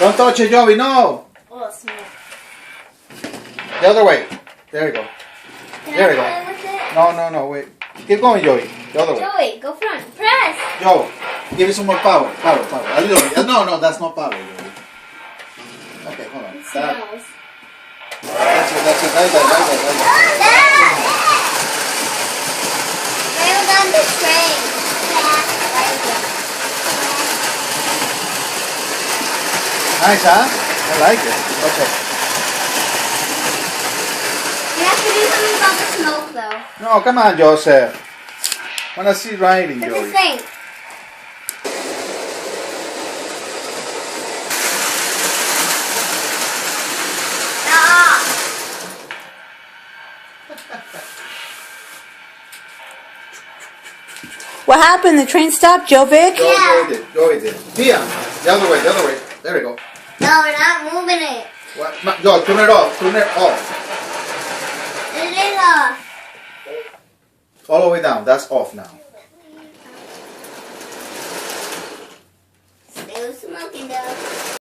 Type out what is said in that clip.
Don't touch it, Joey. No. Oh, it smells. The other way. There you go. There we go. No. Wait. Keep going, Joey. The other way. Joey, go front. Press. Joe, give it some more power. Power. A little bit. No, that's not power, Joey. Okay, hold on. It smells. That's it. Like that. Right on the train. Nice, huh? I like it. Okay. You have to do something about the smoke, though. No, come on, Joseph. Wanna see writing, It's the Joey. same. What happened? The train stopped, Jovic? Joey did. Here. The other way. There we go. No, we're not moving it. What? Joe, turn it off. It is off. All the way down. That's off now. Still smoking, though.